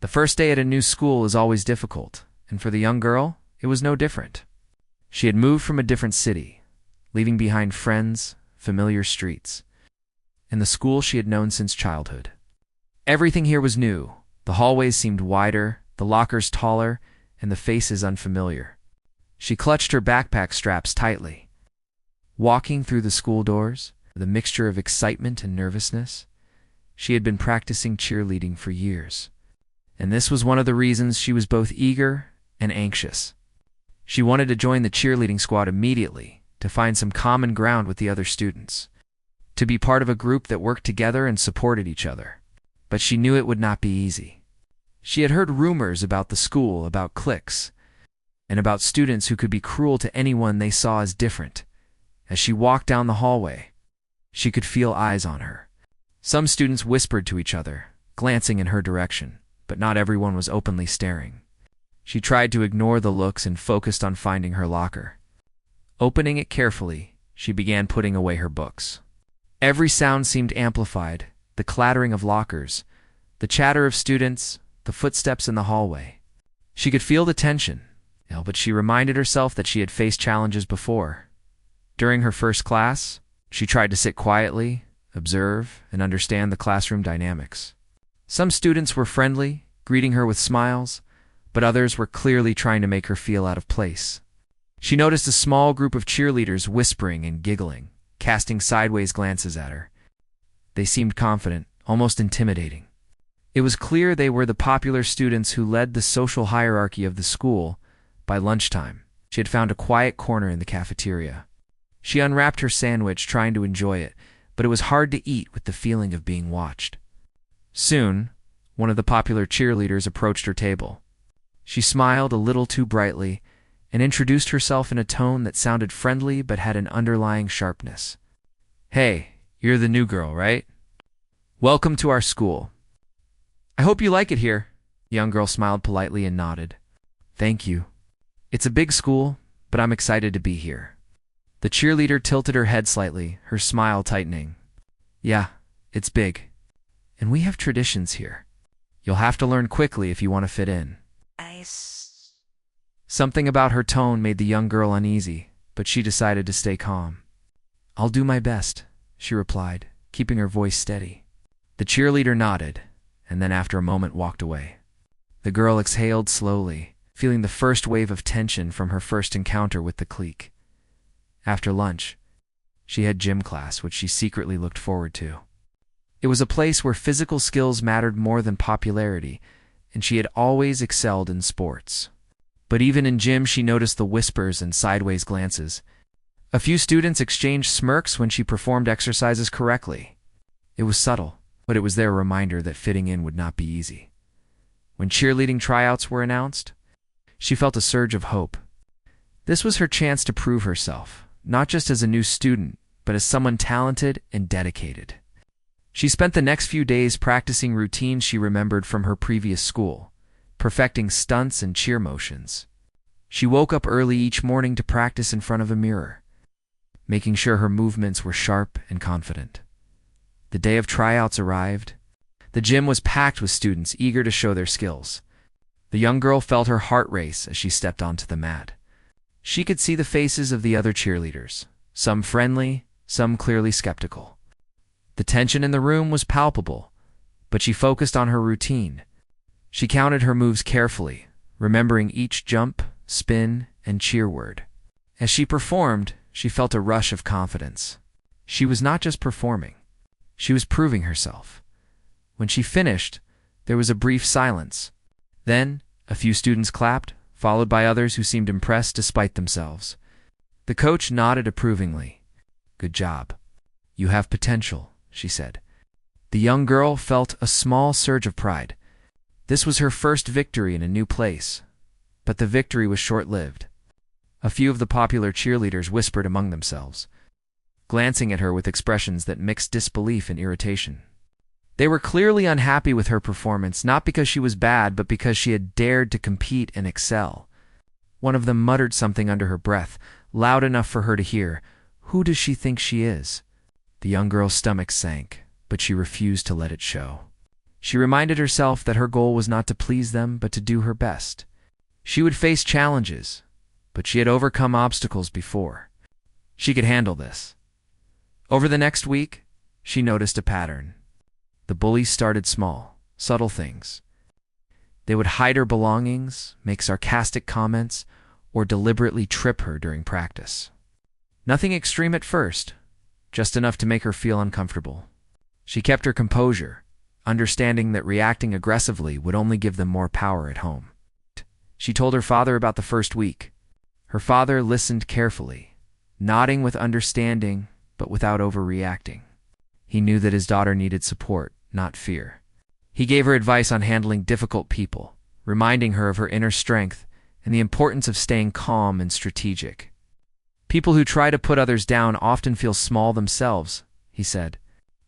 The first day at a new school is always difficult, and for the young girl, it was no different. She had moved from a different city, leaving behind friends, familiar streets, and the school she had known since childhood. Everything here was new. The hallways seemed wider, the lockers taller, and the faces unfamiliar. She clutched her backpack straps tightly. Walking through the school doors, the mixture of excitement and nervousness, she had been practicing cheerleading for years. And this was one of the reasons she was both eager and anxious. She wanted to join the cheerleading squad immediately, to find some common ground with the other students, to be part of a group that worked together and supported each other. But she knew it would not be easy. She had heard rumors about the school, about cliques, and about students who could be cruel to anyone they saw as different. As she walked down the hallway, she could feel eyes on her. Some students whispered to each other, glancing in her direction, but not everyone was openly staring. She tried to ignore the looks and focused on finding her locker. Opening it carefully, she began putting away her books. Every sound seemed amplified, the clattering of lockers, the chatter of students, the footsteps in the hallway. She could feel the tension, but she reminded herself that she had faced challenges before. During her first class, she tried to sit quietly, observe, and understand the classroom dynamics. Some students were friendly, greeting her with smiles, but others were clearly trying to make her feel out of place. She noticed a small group of cheerleaders whispering and giggling, casting sideways glances at her. They seemed confident, almost intimidating. It was clear they were the popular students who led the social hierarchy of the school. By lunchtime, she had found a quiet corner in the cafeteria. She unwrapped her sandwich, trying to enjoy it, but it was hard to eat with the feeling of being watched. Soon, one of the popular cheerleaders approached her table. She smiled a little too brightly and introduced herself in a tone that sounded friendly but had an underlying sharpness. "Hey, you're the new girl, right? Welcome to our school. I hope you like it here." The young girl smiled politely and nodded. "Thank you. It's a big school, but I'm excited to be here." The cheerleader tilted her head slightly, her smile tightening. "Yeah, it's big. And we have traditions here. You'll have to learn quickly if you want to fit in." Something about her tone made the young girl uneasy, but she decided to stay calm. "I'll do my best," she replied, keeping her voice steady. The cheerleader nodded, and then after a moment walked away. The girl exhaled slowly, feeling the first wave of tension from her first encounter with the clique. After lunch, she had gym class, which she secretly looked forward to. It was a place where physical skills mattered more than popularity, and she had always excelled in sports. But even in gym, she noticed the whispers and sideways glances. A few students exchanged smirks when she performed exercises correctly. It was subtle, but it was their reminder that fitting in would not be easy. When cheerleading tryouts were announced, she felt a surge of hope. This was her chance to prove herself, not just as a new student, but as someone talented and dedicated. She spent the next few days practicing routines she remembered from her previous school, perfecting stunts and cheer motions. She woke up early each morning to practice in front of a mirror, making sure her movements were sharp and confident. The day of tryouts arrived. The gym was packed with students eager to show their skills. The young girl felt her heart race as she stepped onto the mat. She could see the faces of the other cheerleaders, some friendly, some clearly skeptical. The tension in the room was palpable, but she focused on her routine. She counted her moves carefully, remembering each jump, spin, and cheer word. As she performed, she felt a rush of confidence. She was not just performing, she was proving herself. When she finished, there was a brief silence. Then, a few students clapped, followed by others who seemed impressed despite themselves. The coach nodded approvingly. "Good job. You have potential," she said. The young girl felt a small surge of pride. This was her first victory in a new place, but the victory was short-lived. A few of the popular cheerleaders whispered among themselves, glancing at her with expressions that mixed disbelief and irritation. They were clearly unhappy with her performance, not because she was bad, but because she had dared to compete and excel. One of them muttered something under her breath, loud enough for her to hear. "Who does she think she is?" The young girl's stomach sank, but she refused to let it show. She reminded herself that her goal was not to please them, but to do her best. She would face challenges, but she had overcome obstacles before. She could handle this. Over the next week, she noticed a pattern. The bullies started small, subtle things. They would hide her belongings, make sarcastic comments, or deliberately trip her during practice. Nothing extreme at first, just enough to make her feel uncomfortable. She kept her composure, understanding that reacting aggressively would only give them more power at home. She told her father about the first week. Her father listened carefully, nodding with understanding, but without overreacting. He knew that his daughter needed support, not fear. He gave her advice on handling difficult people, reminding her of her inner strength and the importance of staying calm and strategic. People who try to put others down often feel small themselves, he said.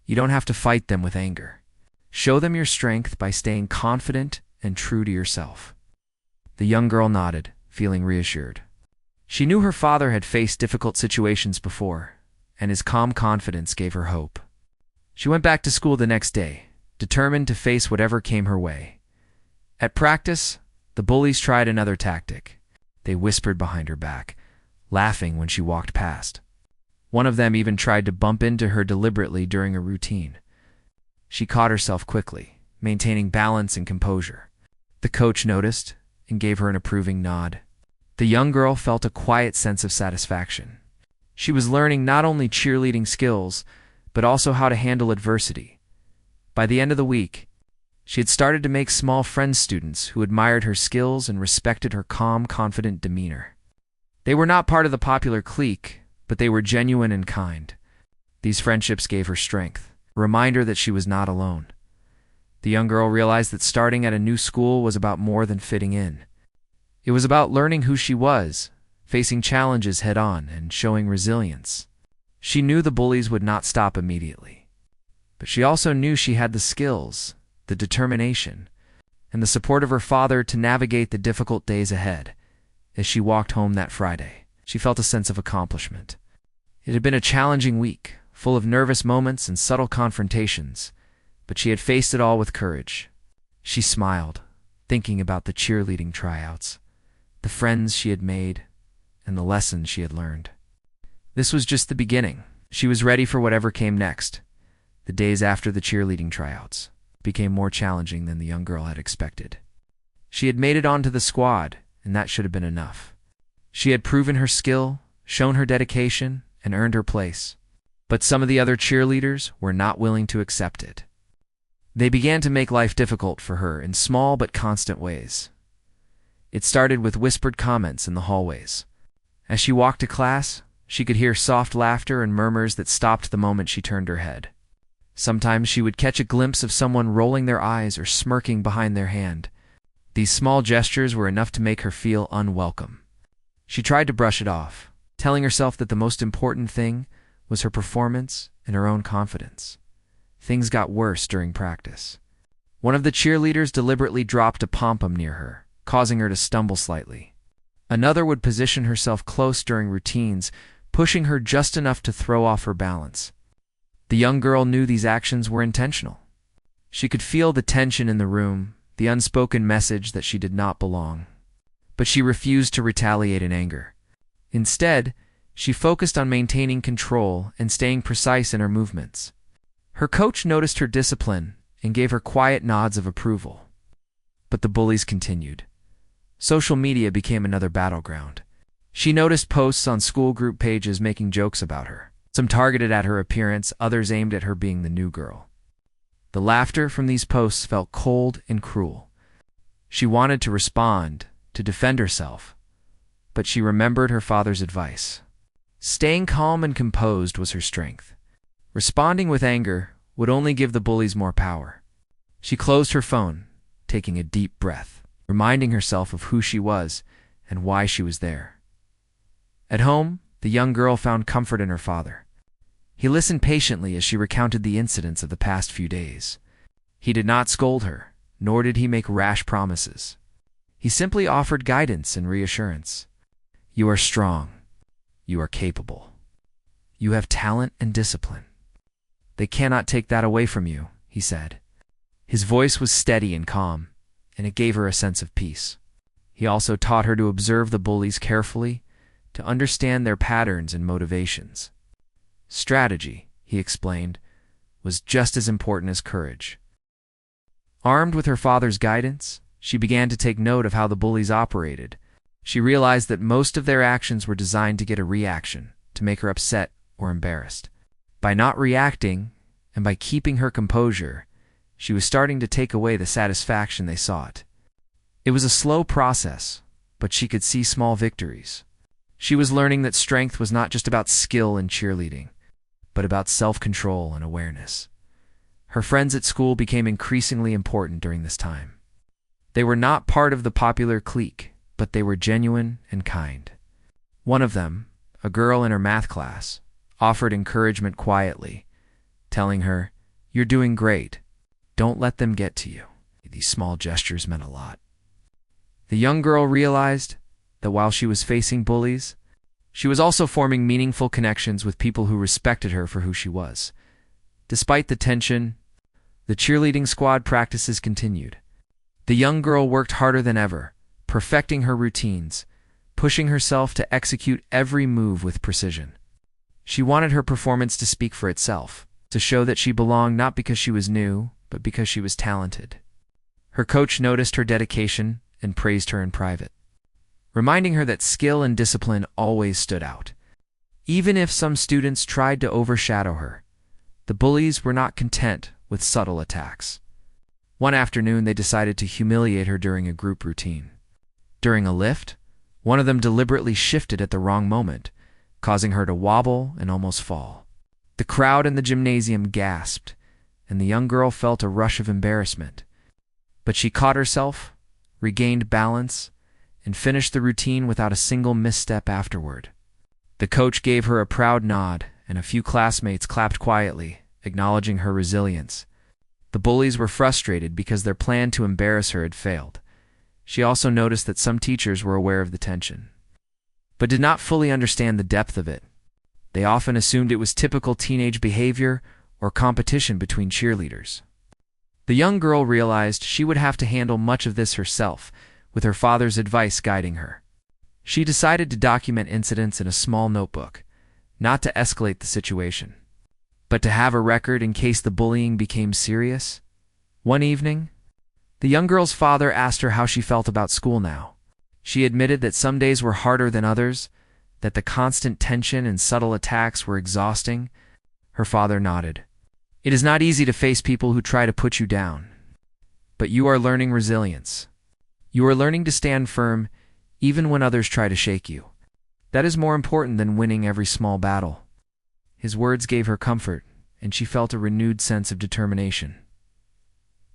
You don't have to fight them with anger. Show them your strength by staying confident and true to yourself. The young girl nodded, feeling reassured. She knew her father had faced difficult situations before, and his calm confidence gave her hope. She went back to school the next day, determined to face whatever came her way. At practice, the bullies tried another tactic. They whispered behind her back, laughing when she walked past. One of them even tried to bump into her deliberately during a routine. She caught herself quickly, maintaining balance and composure. The coach noticed and gave her an approving nod. The young girl felt a quiet sense of satisfaction. She was learning not only cheerleading skills, but also how to handle adversity. By the end of the week, she had started to make small friend students who admired her skills and respected her calm, confident demeanor. They were not part of the popular clique, but they were genuine and kind. These friendships gave her strength, a reminder that she was not alone. The young girl realized that starting at a new school was about more than fitting in. It was about learning who she was, facing challenges head-on, and showing resilience. She knew the bullies would not stop immediately. But she also knew she had the skills, the determination, and the support of her father to navigate the difficult days ahead. As she walked home that Friday, she felt a sense of accomplishment. It had been a challenging week, full of nervous moments and subtle confrontations, but she had faced it all with courage. She smiled, thinking about the cheerleading tryouts, the friends she had made, and the lessons she had learned. This was just the beginning. She was ready for whatever came next. The days after the cheerleading tryouts became more challenging than the young girl had expected. She had made it onto the squad, and that should have been enough. She had proven her skill, shown her dedication, and earned her place. But some of the other cheerleaders were not willing to accept it. They began to make life difficult for her in small but constant ways. It started with whispered comments in the hallways. As she walked to class, she could hear soft laughter and murmurs that stopped the moment she turned her head. Sometimes she would catch a glimpse of someone rolling their eyes or smirking behind their hand. These small gestures were enough to make her feel unwelcome. She tried to brush it off, telling herself that the most important thing was her performance and her own confidence. Things got worse during practice. One of the cheerleaders deliberately dropped a pom-pom near her, causing her to stumble slightly. Another would position herself close during routines, pushing her just enough to throw off her balance. The young girl knew these actions were intentional. She could feel the tension in the room, the unspoken message that she did not belong. But she refused to retaliate in anger. Instead, she focused on maintaining control and staying precise in her movements. Her coach noticed her discipline and gave her quiet nods of approval. But the bullies continued. Social media became another battleground. She noticed posts on school group pages making jokes about her. Some targeted at her appearance, others aimed at her being the new girl. The laughter from these posts felt cold and cruel. She wanted to respond, to defend herself, but she remembered her father's advice. Staying calm and composed was her strength. Responding with anger would only give the bullies more power. She closed her phone, taking a deep breath, reminding herself of who she was and why she was there. At home, the young girl found comfort in her father. He listened patiently as she recounted the incidents of the past few days. He did not scold her, nor did he make rash promises. He simply offered guidance and reassurance. You are strong. You are capable. You have talent and discipline. They cannot take that away from you, he said. His voice was steady and calm, and it gave her a sense of peace. He also taught her to observe the bullies carefully, to understand their patterns and motivations. Strategy, he explained, was just as important as courage. Armed with her father's guidance, she began to take note of how the bullies operated. She realized that most of their actions were designed to get a reaction, to make her upset or embarrassed. By not reacting, and by keeping her composure, she was starting to take away the satisfaction they sought. It was a slow process, but she could see small victories. She was learning that strength was not just about skill and cheerleading, but about self-control and awareness. Her friends at school became increasingly important during this time. They were not part of the popular clique, but they were genuine and kind. One of them, a girl in her math class, offered encouragement quietly, telling her, "You're doing great. Don't let them get to you." These small gestures meant a lot. The young girl realized that while she was facing bullies, she was also forming meaningful connections with people who respected her for who she was. Despite the tension, the cheerleading squad practices continued. The young girl worked harder than ever, perfecting her routines, pushing herself to execute every move with precision. She wanted her performance to speak for itself, to show that she belonged not because she was new, but because she was talented. Her coach noticed her dedication and praised her in private, reminding her that skill and discipline always stood out. Even if some students tried to overshadow her, the bullies were not content with subtle attacks. One afternoon, they decided to humiliate her during a group routine. During a lift, one of them deliberately shifted at the wrong moment, causing her to wobble and almost fall. The crowd in the gymnasium gasped, and the young girl felt a rush of embarrassment. But she caught herself, regained balance, and finished the routine without a single misstep afterward. The coach gave her a proud nod, and a few classmates clapped quietly, acknowledging her resilience. The bullies were frustrated because their plan to embarrass her had failed. She also noticed that some teachers were aware of the tension, but did not fully understand the depth of it. They often assumed it was typical teenage behavior or competition between cheerleaders. The young girl realized she would have to handle much of this herself, with her father's advice guiding her. She decided to document incidents in a small notebook, not to escalate the situation, but to have a record in case the bullying became serious. One evening, the young girl's father asked her how she felt about school now. She admitted that some days were harder than others, that the constant tension and subtle attacks were exhausting. Her father nodded. "It is not easy to face people who try to put you down, but you are learning resilience. You are learning to stand firm even when others try to shake you. That is more important than winning every small battle." His words gave her comfort, and she felt a renewed sense of determination.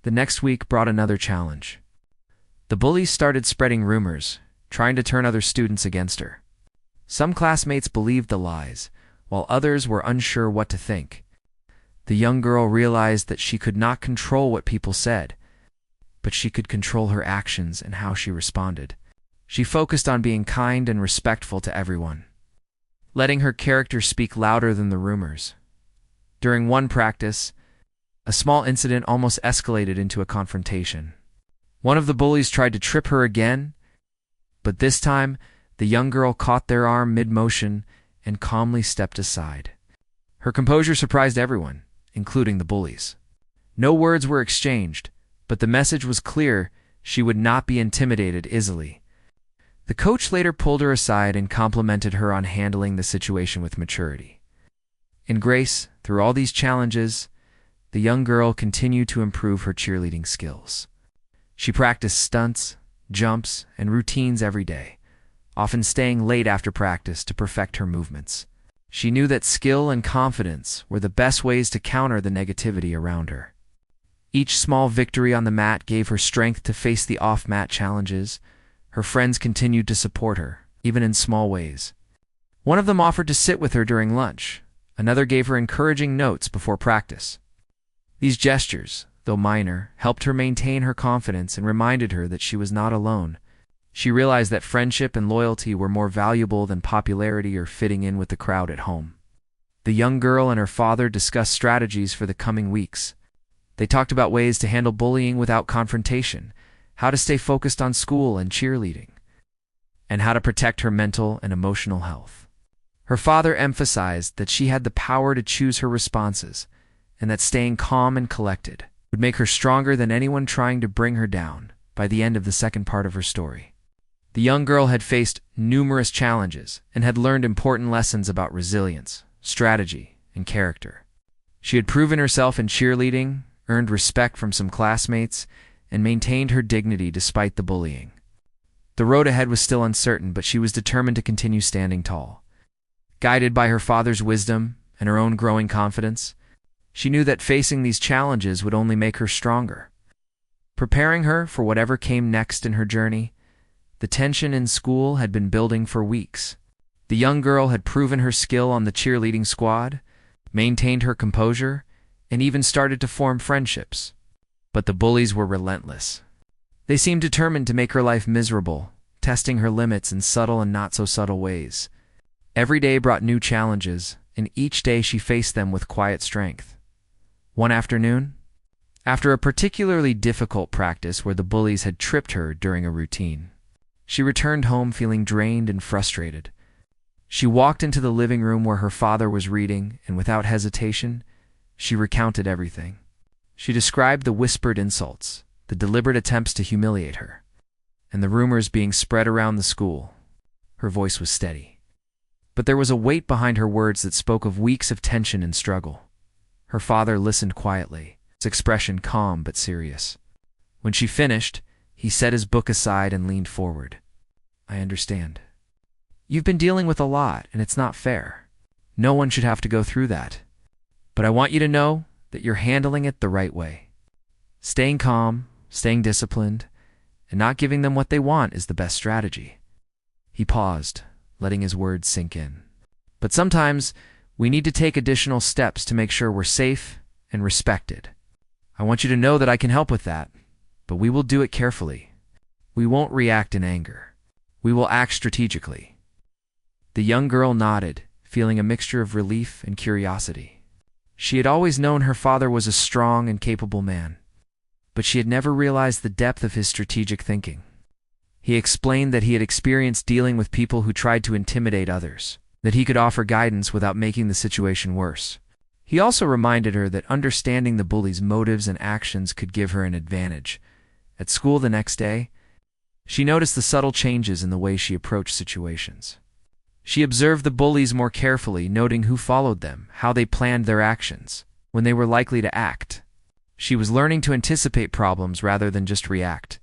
The next week brought another challenge. The bullies started spreading rumors, trying to turn other students against her. Some classmates believed the lies, while others were unsure what to think. The young girl realized that she could not control what people said, but she could control her actions and how she responded. She focused on being kind and respectful to everyone, letting her character speak louder than the rumors. During one practice, a small incident almost escalated into a confrontation. One of the bullies tried to trip her again, but this time, the young girl caught their arm mid-motion and calmly stepped aside. Her composure surprised everyone, including the bullies. No words were exchanged, but the message was clear: she would not be intimidated easily. The coach later pulled her aside and complimented her on handling the situation with maturity. And Grace, through all these challenges, the young girl continued to improve her cheerleading skills. She practiced stunts, jumps, and routines every day, often staying late after practice to perfect her movements. She knew that skill and confidence were the best ways to counter the negativity around her. Each small victory on the mat gave her strength to face the off-mat challenges. Her friends continued to support her, even in small ways. One of them offered to sit with her during lunch. Another gave her encouraging notes before practice. These gestures, though minor, helped her maintain her confidence and reminded her that she was not alone. She realized that friendship and loyalty were more valuable than popularity or fitting in with the crowd at home. The young girl and her father discussed strategies for the coming weeks. They talked about ways to handle bullying without confrontation, how to stay focused on school and cheerleading, and how to protect her mental and emotional health. Her father emphasized that she had the power to choose her responses, and that staying calm and collected would make her stronger than anyone trying to bring her down. By the end of the second part of her story, the young girl had faced numerous challenges and had learned important lessons about resilience, strategy, and character. She had proven herself in cheerleading, earned respect from some classmates, and maintained her dignity despite the bullying. The road ahead was still uncertain, but she was determined to continue standing tall. Guided by her father's wisdom and her own growing confidence, she knew that facing these challenges would only make her stronger. Preparing her for whatever came next in her journey, the tension in school had been building for weeks. The young girl had proven her skill on the cheerleading squad, maintained her composure, and even started to form friendships. But the bullies were relentless. They seemed determined to make her life miserable, testing her limits in subtle and not-so-subtle ways. Every day brought new challenges, and each day she faced them with quiet strength. One afternoon, after a particularly difficult practice where the bullies had tripped her during a routine, she returned home feeling drained and frustrated. She walked into the living room where her father was reading, and without hesitation, she recounted everything. She described the whispered insults, the deliberate attempts to humiliate her, and the rumors being spread around the school. Her voice was steady, but there was a weight behind her words that spoke of weeks of tension and struggle. Her father listened quietly, his expression calm but serious. When she finished, he set his book aside and leaned forward. "I understand. You've been dealing with a lot, and it's not fair. No one should have to go through that. But I want you to know that you're handling it the right way. Staying calm, staying disciplined, and not giving them what they want is the best strategy." He paused, letting his words sink in. "But sometimes we need to take additional steps to make sure we're safe and respected. I want you to know that I can help with that, but we will do it carefully. We won't react in anger. We will act strategically." The young girl nodded, feeling a mixture of relief and curiosity. She had always known her father was a strong and capable man, but she had never realized the depth of his strategic thinking. He explained that he had experienced dealing with people who tried to intimidate others, that he could offer guidance without making the situation worse. He also reminded her that understanding the bully's motives and actions could give her an advantage. At school the next day, she noticed the subtle changes in the way she approached situations. She observed the bullies more carefully, noting who followed them, how they planned their actions, when they were likely to act. She was learning to anticipate problems rather than just react.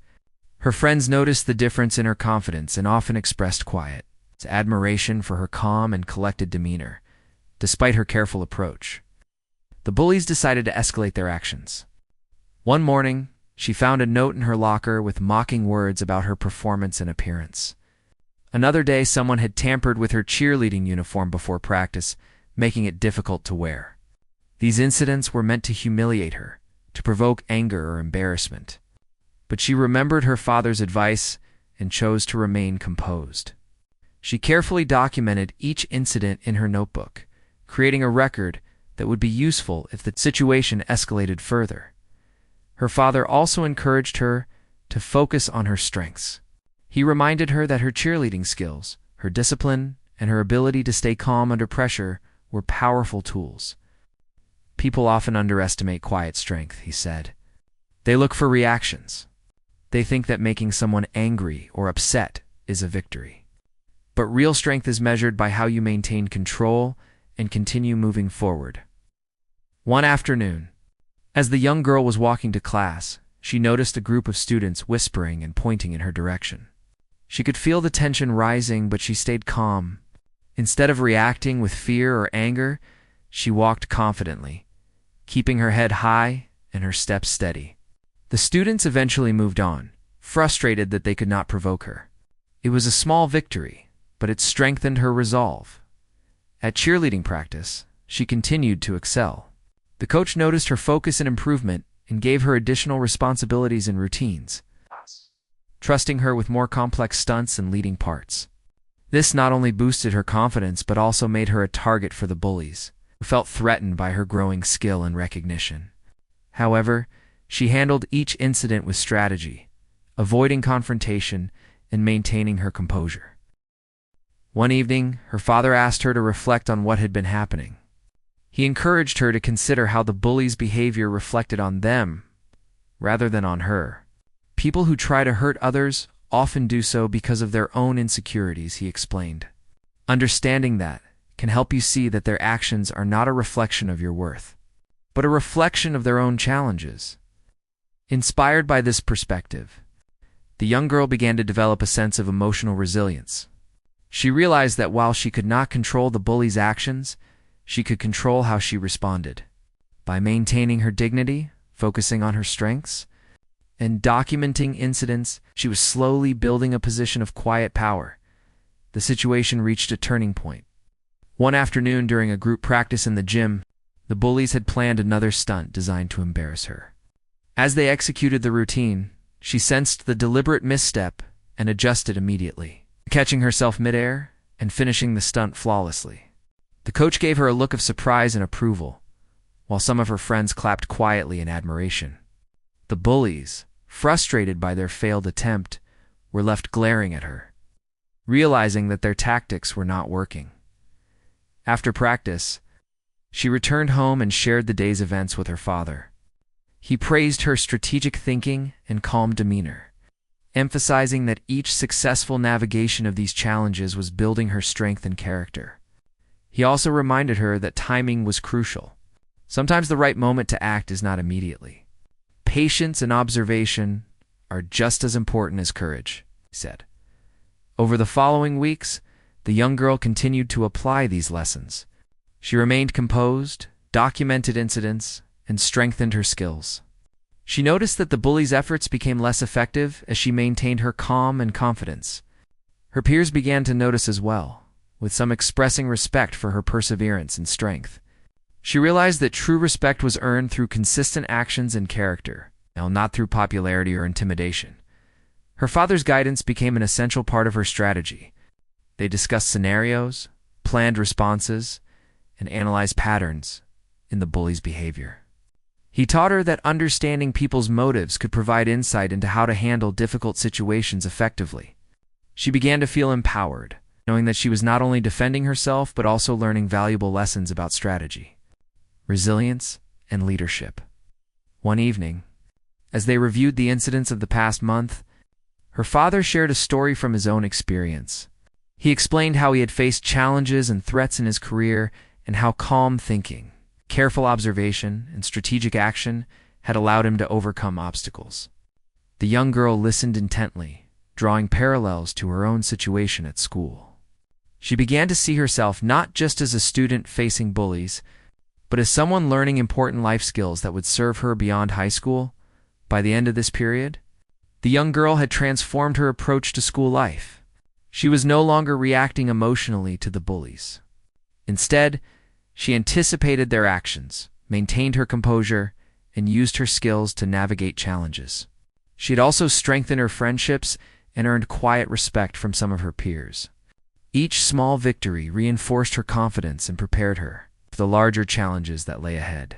Her friends noticed the difference in her confidence and often expressed quiet admiration for her calm and collected demeanor, despite her careful approach. The bullies decided to escalate their actions. One morning, she found a note in her locker with mocking words about her performance and appearance. Another day, someone had tampered with her cheerleading uniform before practice, making it difficult to wear. These incidents were meant to humiliate her, to provoke anger or embarrassment. But she remembered her father's advice and chose to remain composed. She carefully documented each incident in her notebook, creating a record that would be useful if the situation escalated further. Her father also encouraged her to focus on her strengths. He reminded her that her cheerleading skills, her discipline, and her ability to stay calm under pressure were powerful tools. "People often underestimate quiet strength," he said. "They look for reactions. They think that making someone angry or upset is a victory. But real strength is measured by how you maintain control and continue moving forward." One afternoon, as the young girl was walking to class, she noticed a group of students whispering and pointing in her direction. She could feel the tension rising, but she stayed calm. Instead of reacting with fear or anger, she walked confidently, keeping her head high and her steps steady. The students eventually moved on, frustrated that they could not provoke her. It was a small victory, but it strengthened her resolve. At cheerleading practice, she continued to excel. The coach noticed her focus and improvement and gave her additional responsibilities and routines, trusting her with more complex stunts and leading parts. This not only boosted her confidence but also made her a target for the bullies, who felt threatened by her growing skill and recognition. However, she handled each incident with strategy, avoiding confrontation and maintaining her composure. One evening, her father asked her to reflect on what had been happening. He encouraged her to consider how the bully's behavior reflected on them rather than on her. People who try to hurt others often do so because of their own insecurities, he explained. Understanding that can help you see that their actions are not a reflection of your worth, but a reflection of their own challenges. Inspired by this perspective, the young girl began to develop a sense of emotional resilience. She realized that while she could not control the bully's actions, she could control how she responded. By maintaining her dignity, focusing on her strengths, and documenting incidents, she was slowly building a position of quiet power. The situation reached a turning point. One afternoon during a group practice in the gym, the bullies had planned another stunt designed to embarrass her. As they executed the routine, she sensed the deliberate misstep and adjusted immediately, catching herself midair and finishing the stunt flawlessly. The coach gave her a look of surprise and approval, while some of her friends clapped quietly in admiration. The bullies, frustrated by their failed attempt, were left glaring at her, realizing that their tactics were not working. After practice, she returned home and shared the day's events with her father. He praised her strategic thinking and calm demeanor, emphasizing that each successful navigation of these challenges was building her strength and character. He also reminded her that timing was crucial. Sometimes the right moment to act is not immediately. Patience and observation are just as important as courage, he said. Over the following weeks, the young girl continued to apply these lessons. She remained composed, documented incidents, and strengthened her skills. She noticed that the bully's efforts became less effective as she maintained her calm and confidence. Her peers began to notice as well, with some expressing respect for her perseverance and strength. She realized that true respect was earned through consistent actions and character, not through popularity or intimidation. Her father's guidance became an essential part of her strategy. They discussed scenarios, planned responses, and analyzed patterns in the bully's behavior. He taught her that understanding people's motives could provide insight into how to handle difficult situations effectively. She began to feel empowered, knowing that she was not only defending herself but also learning valuable lessons about strategy, resilience, and leadership. One evening, as they reviewed the incidents of the past month, her father shared a story from his own experience. He explained how he had faced challenges and threats in his career and how calm thinking, careful observation, and strategic action had allowed him to overcome obstacles. The young girl listened intently, drawing parallels to her own situation at school. She began to see herself not just as a student facing bullies, but as someone learning important life skills that would serve her beyond high school. By the end of this period, the young girl had transformed her approach to school life. She was no longer reacting emotionally to the bullies. Instead, she anticipated their actions, maintained her composure, and used her skills to navigate challenges. She had also strengthened her friendships and earned quiet respect from some of her peers. Each small victory reinforced her confidence and prepared her for the larger challenges that lay ahead.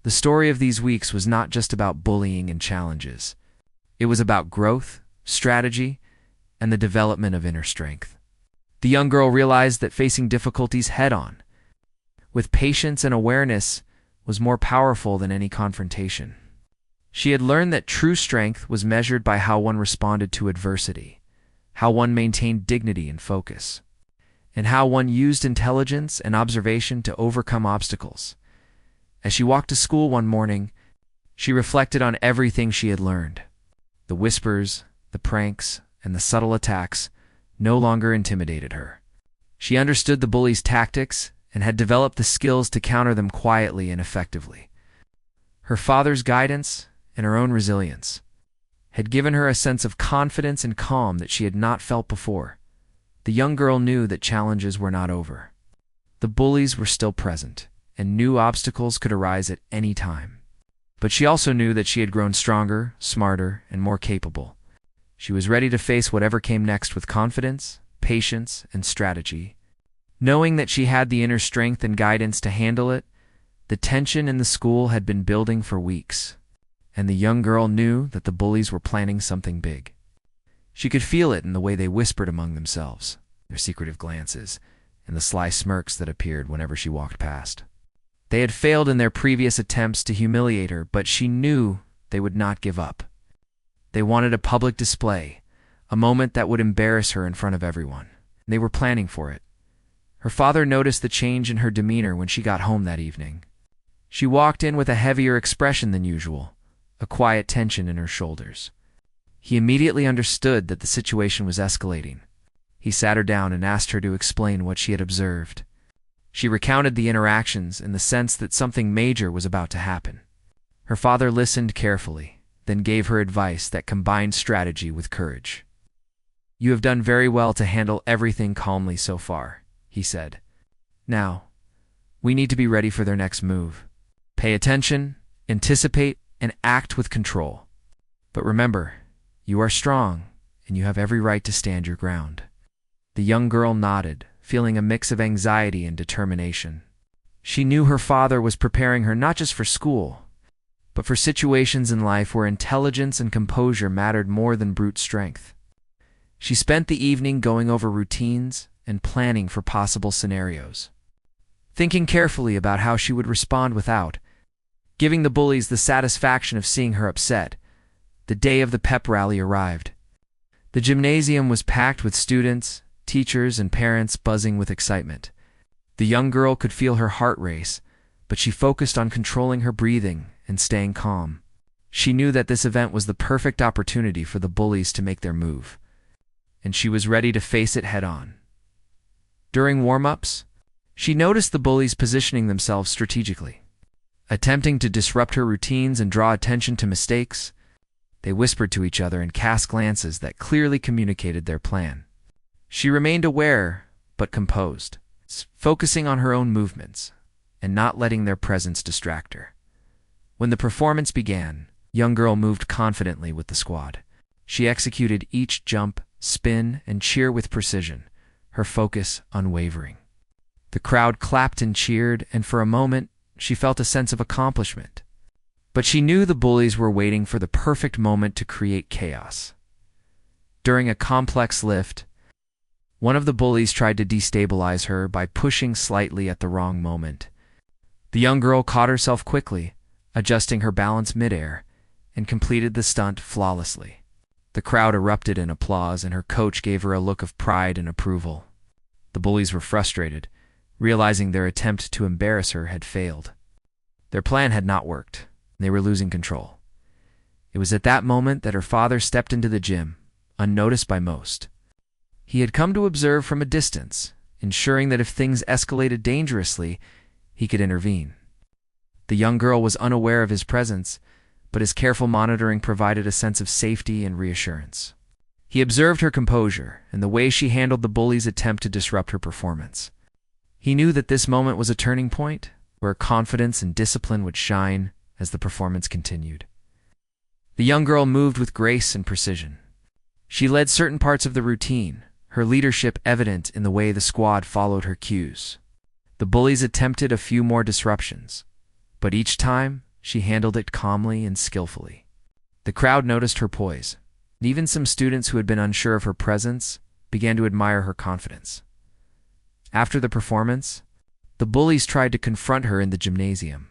The story of these weeks was not just about bullying and challenges. It was about growth, strategy, and the development of inner strength. The young girl realized that facing difficulties head-on, with patience and awareness, was more powerful than any confrontation. She had learned that true strength was measured by how one responded to adversity, how one maintained dignity and focus, and how one used intelligence and observation to overcome obstacles. As she walked to school one morning, she reflected on everything she had learned. The whispers, the pranks, and the subtle attacks no longer intimidated her. She understood the bully's tactics and had developed the skills to counter them quietly and effectively. Her father's guidance and her own resilience had given her a sense of confidence and calm that she had not felt before. The young girl knew that challenges were not over. The bullies were still present, and new obstacles could arise at any time. But she also knew that she had grown stronger, smarter, and more capable. She was ready to face whatever came next with confidence, patience, and strategy. Knowing that she had the inner strength and guidance to handle it, The tension in the school had been building for weeks, and the young girl knew that the bullies were planning something big. She could feel it in the way they whispered among themselves, their secretive glances, and the sly smirks that appeared whenever she walked past. They had failed in their previous attempts to humiliate her, but she knew they would not give up. They wanted a public display, a moment that would embarrass her in front of everyone. They were planning for it. Her father noticed the change in her demeanor when she got home that evening. She walked in with a heavier expression than usual, a quiet tension in her shoulders. He immediately understood that the situation was escalating. He sat her down and asked her to explain what she had observed. She recounted the interactions in the sense that something major was about to happen. Her father listened carefully, then gave her advice that combined strategy with courage. "You have done very well to handle everything calmly so far," he said. "Now, we need to be ready for their next move. Pay attention, anticipate, and act with control. But remember, you are strong, and you have every right to stand your ground." The young girl nodded, feeling a mix of anxiety and determination. She knew her father was preparing her not just for school, but for situations in life where intelligence and composure mattered more than brute strength. She spent the evening going over routines and planning for possible scenarios, thinking carefully about how she would respond without giving the bullies the satisfaction of seeing her upset. The day of the pep rally arrived. The gymnasium was packed with students, teachers, and parents buzzing with excitement. The young girl could feel her heart race, but she focused on controlling her breathing and staying calm. She knew that this event was the perfect opportunity for the bullies to make their move, and she was ready to face it head-on. During warm-ups, she noticed the bullies positioning themselves strategically. Attempting to disrupt her routines and draw attention to mistakes, they whispered to each other and cast glances that clearly communicated their plan. She remained aware, but composed, focusing on her own movements and not letting their presence distract her. When the performance began, young girl moved confidently with the squad. She executed each jump, spin, and cheer with precision, her focus unwavering. The crowd clapped and cheered, and for a moment, she felt a sense of accomplishment. But she knew the bullies were waiting for the perfect moment to create chaos. During a complex lift, one of the bullies tried to destabilize her by pushing slightly at the wrong moment. The young girl caught herself quickly, adjusting her balance midair, and completed the stunt flawlessly. The crowd erupted in applause, and her coach gave her a look of pride and approval. The bullies were frustrated, realizing their attempt to embarrass her had failed. Their plan had not worked. They were losing control. It was at that moment that her father stepped into the gym, unnoticed by most. He had come to observe from a distance, ensuring that if things escalated dangerously, he could intervene. The young girl was unaware of his presence, but his careful monitoring provided a sense of safety and reassurance. He observed her composure and the way she handled the bully's attempt to disrupt her performance. He knew that this moment was a turning point, where confidence and discipline would shine as the performance continued. The young girl moved with grace and precision. She led certain parts of the routine, her leadership evident in the way the squad followed her cues. The bullies attempted a few more disruptions, but each time she handled it calmly and skillfully. The crowd noticed her poise, and even some students who had been unsure of her presence began to admire her confidence. After the performance, the bullies tried to confront her in the gymnasium,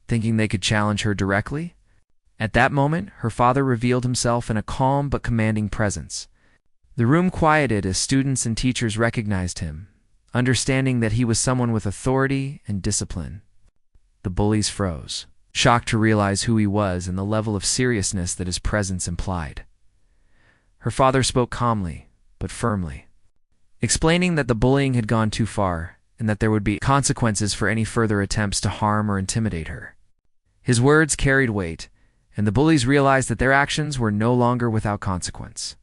thinking they could challenge her directly. At that moment, her father revealed himself in a calm but commanding presence. The room quieted as students and teachers recognized him, understanding that he was someone with authority and discipline. The bullies froze, shocked to realize who he was and the level of seriousness that his presence implied. Her father spoke calmly, but firmly, explaining that the bullying had gone too far and that there would be consequences for any further attempts to harm or intimidate her. His words carried weight, and the bullies realized that their actions were no longer without consequence.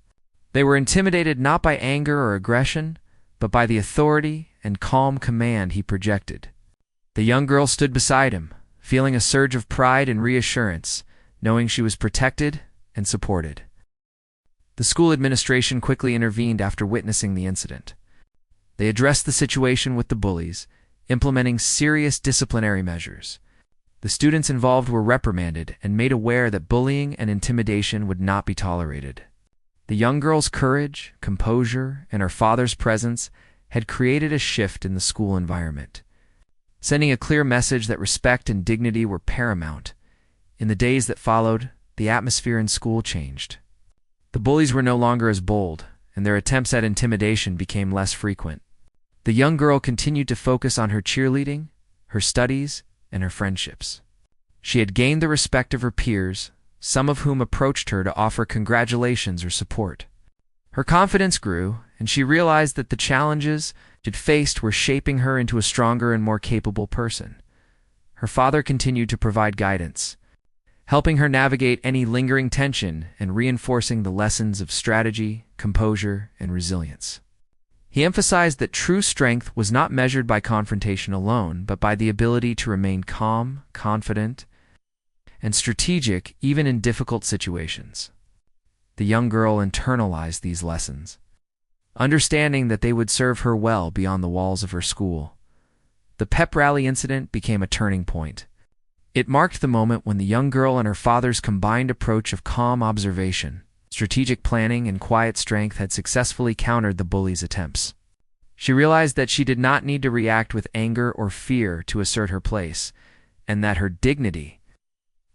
They were intimidated not by anger or aggression, but by the authority and calm command he projected. The young girl stood beside him, feeling a surge of pride and reassurance, knowing she was protected and supported. The school administration quickly intervened after witnessing the incident. They addressed the situation with the bullies, implementing serious disciplinary measures, The students involved were reprimanded and made aware that bullying and intimidation would not be tolerated. The young girl's courage, composure, and her father's presence had created a shift in the school environment, sending a clear message that respect and dignity were paramount. In the days that followed, the atmosphere in school changed. The bullies were no longer as bold, and their attempts at intimidation became less frequent. The young girl continued to focus on her cheerleading, her studies, and her friendships. She had gained the respect of her peers, some of whom approached her to offer congratulations or support. Her confidence grew, and she realized that the challenges she'd faced were shaping her into a stronger and more capable person. Her father continued to provide guidance, helping her navigate any lingering tension and reinforcing the lessons of strategy, composure, and resilience. He emphasized that true strength was not measured by confrontation alone, but by the ability to remain calm, confident, and strategic even in difficult situations. The young girl internalized these lessons, understanding that they would serve her well beyond the walls of her school. The pep rally incident became a turning point. It marked the moment when the young girl and her father's combined approach of calm observation, strategic planning, and quiet strength had successfully countered the bully's attempts. She realized that she did not need to react with anger or fear to assert her place, and that her dignity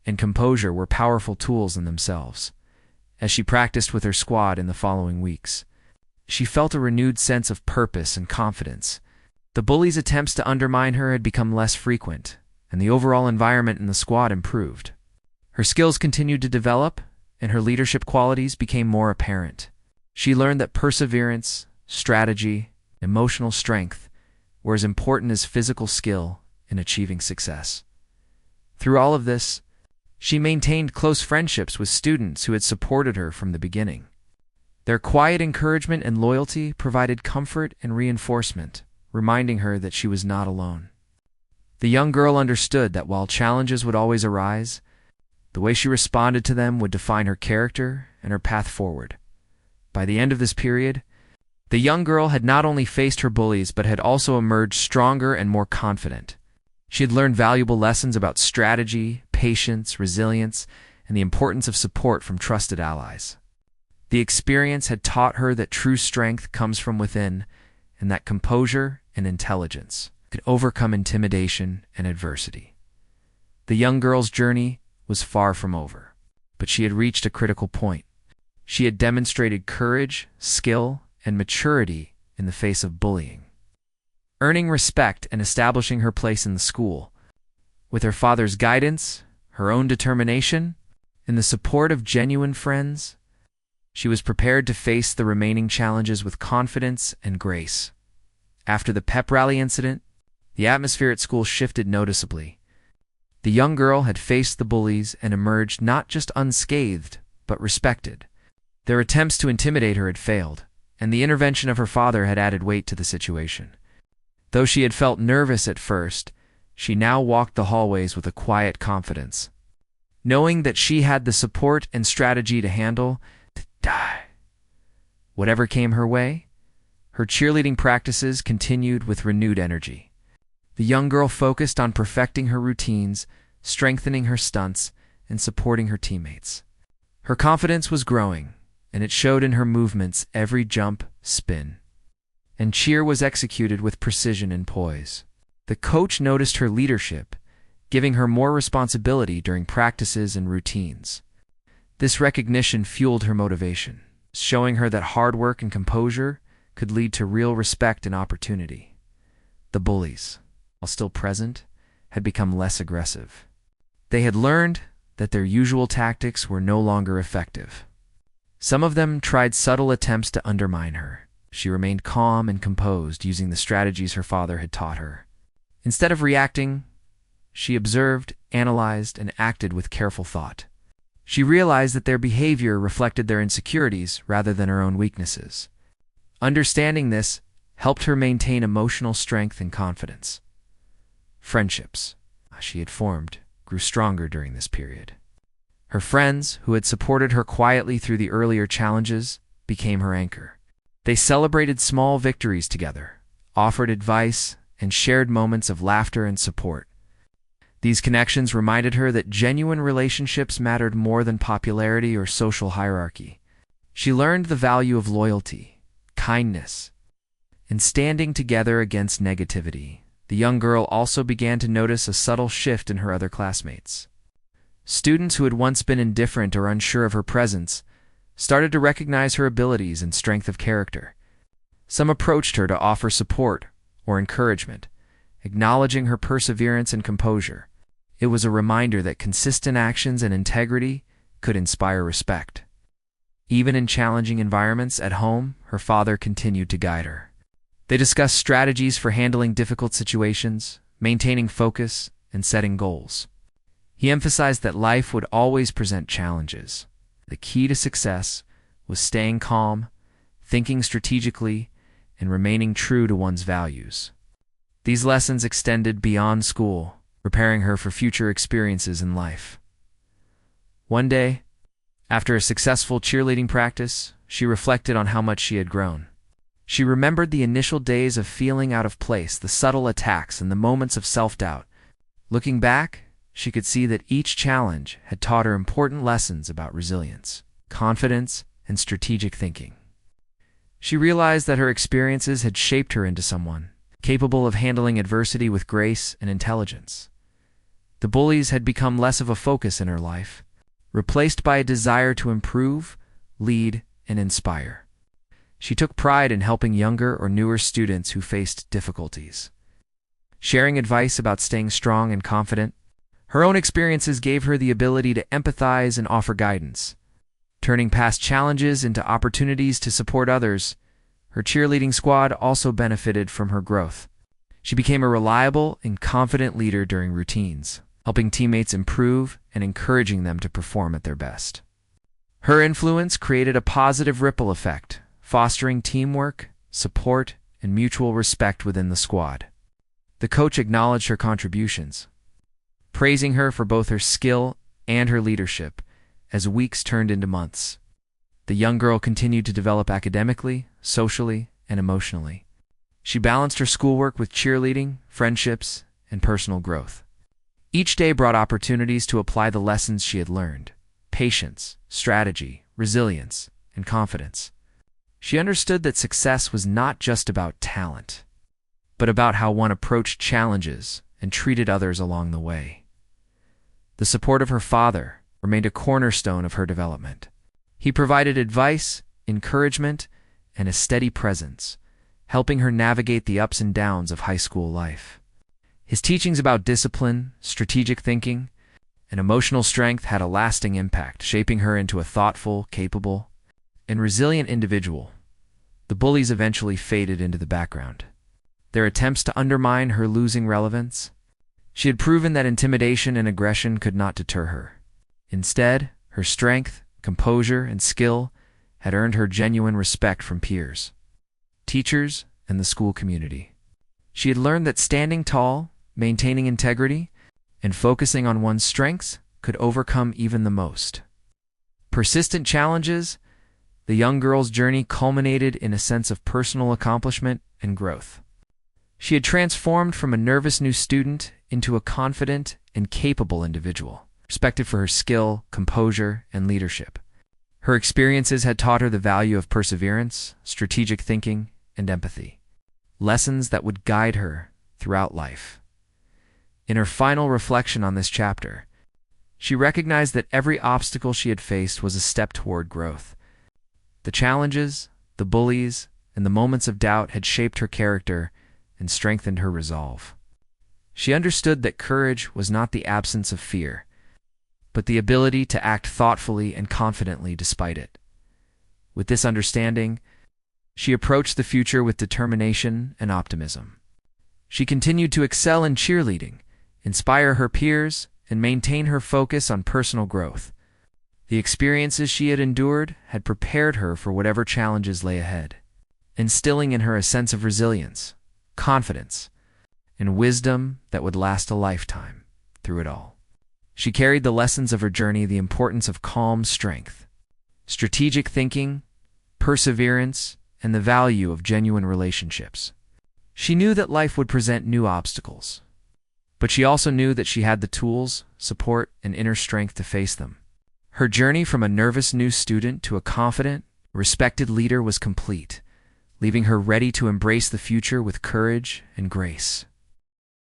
and composure were powerful tools in themselves. As she practiced with her squad in the following weeks, she felt a renewed sense of purpose and confidence. The bully's attempts to undermine her had become less frequent, and the overall environment in the squad improved. Her skills continued to develop, and her leadership qualities became more apparent. She learned that perseverance, strategy, emotional strength were as important as physical skill in achieving success. Through all of this, she maintained close friendships with students who had supported her from the beginning. Their quiet encouragement and loyalty provided comfort and reinforcement, reminding her that she was not alone. The young girl understood that while challenges would always arise, the way she responded to them would define her character and her path forward. By the end of this period, the young girl had not only faced her bullies but had also emerged stronger and more confident. She had learned valuable lessons about strategy, patience, resilience, and the importance of support from trusted allies. The experience had taught her that true strength comes from within, and that composure and intelligence could overcome intimidation and adversity. The young girl's journey was far from over, but she had reached a critical point. She had demonstrated courage, skill, and maturity in the face of bullying, earning respect and establishing her place in the school. With her father's guidance, her own determination, and the support of genuine friends, she was prepared to face the remaining challenges with confidence and grace. After the pep rally incident, the atmosphere at school shifted noticeably. The young girl had faced the bullies and emerged not just unscathed, but respected. Their attempts to intimidate her had failed, and the intervention of her father had added weight to the situation. Though she had felt nervous at first, she now walked the hallways with a quiet confidence, knowing that she had the support and strategy to handle whatever came her way. Her cheerleading practices continued with renewed energy. The young girl focused on perfecting her routines, strengthening her stunts, and supporting her teammates. Her confidence was growing, and it showed in her movements. Every jump, spin, and cheer was executed with precision and poise. The coach noticed her leadership, giving her more responsibility during practices and routines. This recognition fueled her motivation, showing her that hard work and composure could lead to real respect and opportunity. The bullies, while still present, had become less aggressive. They had learned that their usual tactics were no longer effective. Some of them tried subtle attempts to undermine her. She remained calm and composed, using the strategies her father had taught her. Instead of reacting, she observed, analyzed, and acted with careful thought. She realized that their behavior reflected their insecurities rather than her own weaknesses. Understanding this helped her maintain emotional strength and confidence. Friendships she had formed grew stronger during this period. Her friends, who had supported her quietly through the earlier challenges, became her anchor. They celebrated small victories together, offered advice, and shared moments of laughter and support. These connections reminded her that genuine relationships mattered more than popularity or social hierarchy. She learned the value of loyalty, kindness, and standing together against negativity. The young girl also began to notice a subtle shift in her other classmates. Students who had once been indifferent or unsure of her presence started to recognize her abilities and strength of character. Some approached her to offer support or encouragement, acknowledging her perseverance and composure. It was a reminder that consistent actions and integrity could inspire respect. Even in challenging environments at home, her father continued to guide her. They discussed strategies for handling difficult situations, maintaining focus, and setting goals. He emphasized that life would always present challenges. The key to success was staying calm, thinking strategically, and remaining true to one's values. These lessons extended beyond school, preparing her for future experiences in life. One day, after a successful cheerleading practice, she reflected on how much she had grown. She remembered the initial days of feeling out of place, the subtle attacks, and the moments of self-doubt. Looking back, she could see that each challenge had taught her important lessons about resilience, confidence, and strategic thinking. She realized that her experiences had shaped her into someone capable of handling adversity with grace and intelligence. The bullies had become less of a focus in her life, replaced by a desire to improve, lead, and inspire. She took pride in helping younger or newer students who faced difficulties. Sharing advice about staying strong and confident, her own experiences gave her the ability to empathize and offer guidance. Turning past challenges into opportunities to support others, her cheerleading squad also benefited from her growth. She became a reliable and confident leader during routines, helping teammates improve and encouraging them to perform at their best. Her influence created a positive ripple effect, fostering teamwork, support, and mutual respect within the squad. The coach acknowledged her contributions, praising her for both her skill and her leadership as weeks turned into months. The young girl continued to develop academically, socially, and emotionally. She balanced her schoolwork with cheerleading, friendships, and personal growth. Each day brought opportunities to apply the lessons she had learned: patience, strategy, resilience, and confidence. She understood that success was not just about talent, but about how one approached challenges and treated others along the way. The support of her father remained a cornerstone of her development. He provided advice, encouragement, and a steady presence, helping her navigate the ups and downs of high school life. His teachings about discipline, strategic thinking, and emotional strength had a lasting impact, shaping her into a thoughtful, capable, and resilient individual. The bullies eventually faded into the background, their attempts to undermine her losing relevance. She had proven that intimidation and aggression could not deter her. Instead, her strength, composure, and skill had earned her genuine respect from peers, teachers, and the school community. She had learned that standing tall, maintaining integrity, and focusing on one's strengths could overcome even the most persistent challenges. The young girl's journey culminated in a sense of personal accomplishment and growth. She had transformed from a nervous new student into a confident and capable individual, respected for her skill, composure, and leadership. Her experiences had taught her the value of perseverance, strategic thinking, and empathy, lessons that would guide her throughout life. In her final reflection on this chapter, she recognized that every obstacle she had faced was a step toward growth. The challenges, the bullies, and the moments of doubt had shaped her character and strengthened her resolve. She understood that courage was not the absence of fear, but the ability to act thoughtfully and confidently despite it. With this understanding, she approached the future with determination and optimism. She continued to excel in cheerleading, inspire her peers, and maintain her focus on personal growth. The experiences she had endured had prepared her for whatever challenges lay ahead, instilling in her a sense of resilience, confidence, and wisdom that would last a lifetime through it all. She carried the lessons of her journey, the importance of calm strength, strategic thinking, perseverance, and the value of genuine relationships. She knew that life would present new obstacles, But she also knew that she had the tools, support, and inner strength to face them. Her journey from a nervous new student to a confident, respected leader was complete, leaving her ready to embrace the future with courage and grace.